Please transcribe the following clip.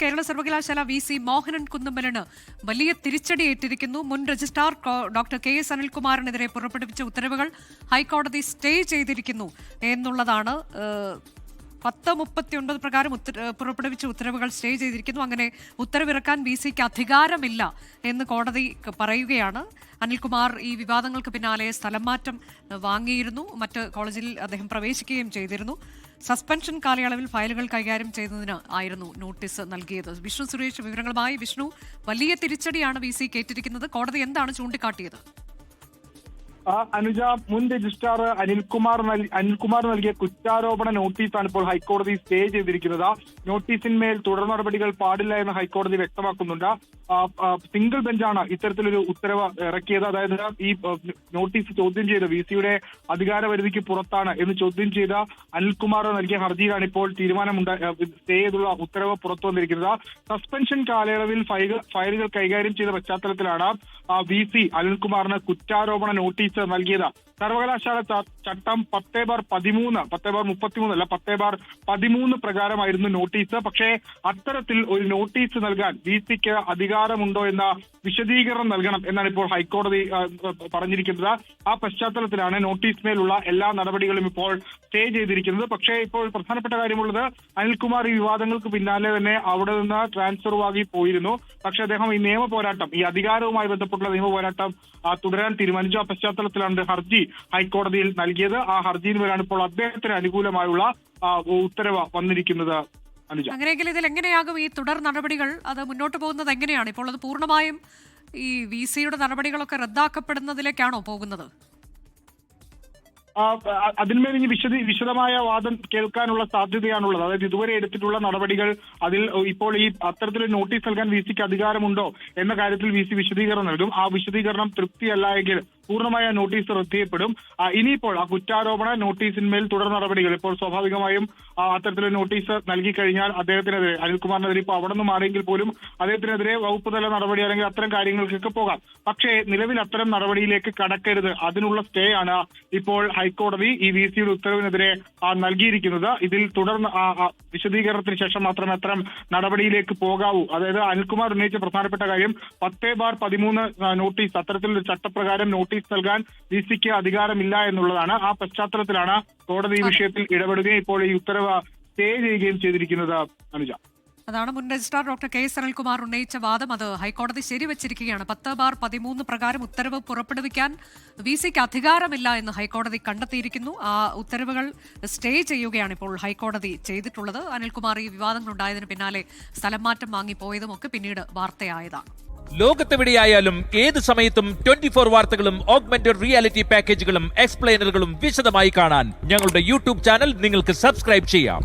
കേരള സർവകലാശാല വി.സി. മോഹനൻ കുന്നുമ്മലിന് വലിയ തിരിച്ചടിയേറ്റിരിക്കുന്നു. മുൻ രജിസ്ട്രാർ ഡോക്ടർ കെ.എസ്. അനിൽകുമാറിനെതിരെ പുറപ്പെടുവിച്ച ഉത്തരവുകൾ ഹൈക്കോടതി സ്റ്റേ ചെയ്തിരിക്കുന്നു എന്നുള്ളതാണ്. 10:39 പ്രകാരം പുറപ്പെടുവിച്ച ഉത്തരവുകൾ സ്റ്റേ ചെയ്തിരിക്കുന്നു. അങ്ങനെ ഉത്തരവിറക്കാൻ വി.സിക്ക് അധികാരമില്ല എന്ന് കോടതി പറയുകയാണ്. അനിൽകുമാർ ഈ വിവാദങ്ങൾക്ക് പിന്നാലെ സ്ഥലം മാറ്റം വാങ്ങിയിരുന്നു. മറ്റ് കോളേജിൽ അദ്ദേഹം പ്രവേശിക്കുകയും ചെയ്തിരുന്നു. സസ്പെൻഷൻ കാലയളവിൽ ഫയലുകൾ കൈകാര്യം ചെയ്യുന്നതിന് ആയിരുന്നു നോട്ടീസ് നൽകിയത്. വിഷ്ണു സുരേഷ് വിവരങ്ങളുമായി. വിഷ്ണു, വലിയ തിരിച്ചടിയാണ് വി.സിക്ക് ഏറ്റിരിക്കുന്നത്. കോടതി എന്താണ് ചൂണ്ടിക്കാട്ടിയത്? അനുജ, മുൻ രജിസ്ട്രാർ അനിൽകുമാർ നൽകിയ കുറ്റാരോപണ നോട്ടീസാണ് ഇപ്പോൾ ഹൈക്കോടതി സ്റ്റേ ചെയ്തിരിക്കുന്നത്. നോട്ടീസിന്മേൽ തുടർ നടപടികൾ പാടില്ല എന്ന് ഹൈക്കോടതി വ്യക്തമാക്കുന്നുണ്ട്. സിംഗിൾ ബെഞ്ചാണ് ഇത്തരത്തിലൊരു ഉത്തരവ് ഇറക്കിയത്. അതായത് ഈ നോട്ടീസ് ചോദ്യം ചെയ്ത് വി.സിയുടെ അധികാരപരിധിക്ക് പുറത്താണ് എന്ന് ചോദ്യം ചെയ്ത അനിൽകുമാർ നൽകിയ ഹർജിയിലാണ് ഇപ്പോൾ സ്റ്റേ ചെയ്തുള്ള ഉത്തരവ് പുറത്തു വന്നിരിക്കുന്നത്. സസ്പെൻഷൻ കാലയളവിൽ ഫയലുകൾ കൈകാര്യം ചെയ്ത പശ്ചാത്തലത്തിലാണ് വി.സി. അനിൽകുമാറിന് കുറ്റാരോപണ നോട്ടീസ് നൽകിയത്. സർവകലാശാല ചട്ടം 10/33 പ്രകാരമായിരുന്നു നോട്ടീസ്. പക്ഷേ അത്തരത്തിൽ ഒരു നോട്ടീസ് നൽകാൻ വി.സിക്ക് അധികാരമുണ്ടോ എന്ന വിശദീകരണം നൽകണം എന്നാണ് ഇപ്പോൾ ഹൈക്കോടതി പറഞ്ഞിരിക്കുന്നത്. ആ പശ്ചാത്തലത്തിലാണ് നോട്ടീസിന്മേലുള്ള എല്ലാ നടപടികളും ഇപ്പോൾ സ്റ്റേ ചെയ്തിരിക്കുന്നത്. പക്ഷേ ഇപ്പോൾ പ്രധാനപ്പെട്ട കാര്യമുള്ളത്, അനിൽകുമാർ ഈ വിവാദങ്ങൾക്ക് പിന്നാലെ തന്നെ അവിടെ നിന്ന് ട്രാൻസ്ഫർ ആയി പോയിരുന്നു. പക്ഷെ അദ്ദേഹം ഈ നിയമ പോരാട്ടം, ഈ അധികാരവുമായി ബന്ധപ്പെട്ടുള്ള നിയമ പോരാട്ടം തുടരാൻ തീരുമാനിച്ചു. ആ പശ്ചാത്തലത്തിലാണ് ഹർജി ഹൈക്കോടതിയിൽ നൽകിയത്. ആ ഹർജിയിന്മേലാണ് ഇപ്പോൾ അദ്ദേഹത്തിന് അനുകൂലമായുള്ള ഉത്തരവ് വന്നിരിക്കുന്നത്. അങ്ങനെയെങ്കിൽ ഇതിൽ എങ്ങനെയാകും ഈ തുടർ നടപടികൾ? അത് മുന്നോട്ട് പോകുന്നത് എങ്ങനെയാണ്? ഇപ്പോൾ അത് പൂർണ്ണമായും ഈ വി.സിയുടെ നടപടികളൊക്കെ റദ്ദാക്കപ്പെടുന്നതിലേക്കാണോ പോകുന്നത്? അതിന്മേൽ ഇനി വിശദമായ വാദം കേൾക്കാനുള്ള സാധ്യതയാണുള്ളത്. അതായത് ഇതുവരെ എടുത്തിട്ടുള്ള നടപടികൾ, അതിൽ ഇപ്പോൾ ഈ അത്തരത്തിലൊരു നോട്ടീസ് നൽകാൻ വി.സിക്ക് അധികാരമുണ്ടോ എന്ന കാര്യത്തിൽ വി.സി വിശദീകരണം നൽകും. ആ വിശദീകരണം തൃപ്തിയല്ല എങ്കിൽ പൂർണ്ണമായ നോട്ടീസ് റദ്ദ് ചെയ്യപ്പെടും. ഇനിയിപ്പോൾ ആ കുറ്റാരോപണ നോട്ടീസിന്മേൽ തുടർ നടപടികൾ, ഇപ്പോൾ സ്വാഭാവികമായും അത്തരത്തിലൊരു നോട്ടീസ് നൽകി കഴിഞ്ഞാൽ അദ്ദേഹത്തിനെതിരെ, അനിൽകുമാറിനെതിരെ ഇപ്പോൾ അവിടെ നിന്ന് മാറിയെങ്കിൽ പോലും അദ്ദേഹത്തിനെതിരെ വകുപ്പ് തല നടപടി അല്ലെങ്കിൽ അത്തരം കാര്യങ്ങൾക്കൊക്കെ പോകാം. പക്ഷേ നിലവിൽ അത്തരം നടപടിയിലേക്ക് കടക്കരുത്, അതിനുള്ള സ്റ്റേ ആണ് ഇപ്പോൾ ഹൈക്കോടതി ഈ വി.സിയുടെ ഉത്തരവിനെതിരെ നൽകിയിരിക്കുന്നത്. ഇതിൽ തുടർന്ന് വിശദീകരണത്തിന് ശേഷം മാത്രമേ അത്തരം നടപടിയിലേക്ക് പോകാവൂ. അതായത് അനിൽകുമാർ ഉന്നയിച്ച പ്രധാനപ്പെട്ട കാര്യം 10/13 നോട്ടീസ്, അത്തരത്തിലൊരു ചട്ടപ്രകാരം നോട്ടീസ് നൽകാൻ വി.സിക്ക് അധികാരമില്ല എന്നുള്ളതാണ്. ആ പശ്ചാത്തലത്തിലാണ് കോടതി ഈ വിഷയത്തിൽ ഇടപെടുകയും ഇപ്പോൾ ഈ ഉത്തരവ് സ്റ്റേ ചെയ്യുകയും ചെയ്തിരിക്കുന്നത്. അനുജ, അതാണ് മുൻ രജിസ്ട്രാർ ഡോക്ടർ കെ.എസ്. അനിൽകുമാർ ഉന്നയിച്ച വാദം. അത് ഹൈക്കോടതി ശരിവച്ചിരിക്കുകയാണ്. 10/13 പ്രകാരം ഉത്തരവ് പുറപ്പെടുവിക്കാൻ വി.സിക്ക് അധികാരമില്ല എന്ന് ഹൈക്കോടതി കണ്ടെത്തിയിരിക്കുന്നു. ആ ഉത്തരവുകൾ സ്റ്റേ ചെയ്യുകയാണ് ഇപ്പോൾ ഹൈക്കോടതി ചെയ്തിട്ടുള്ളത്. അനിൽകുമാർ ഈ വിവാദങ്ങളുണ്ടായതിന് പിന്നാലെ സ്ഥലം മാറ്റം വാങ്ങിപ്പോയതുമൊക്കെ പിന്നീട് വാർത്തയായതാണ്. ലോകത്തെവിടെയായാലും ഏത് സമയത്തും 24 വാർത്തകളും ഓഗ്മെന്റഡ് റിയാലിറ്റി പാക്കേജുകളും എക്സ്പ്ലെയിനറുകളും വിശദമായി കാണാൻ ഞങ്ങളുടെ യൂട്യൂബ് ചാനൽ നിങ്ങൾക്ക് സബ്സ്ക്രൈബ് ചെയ്യാം.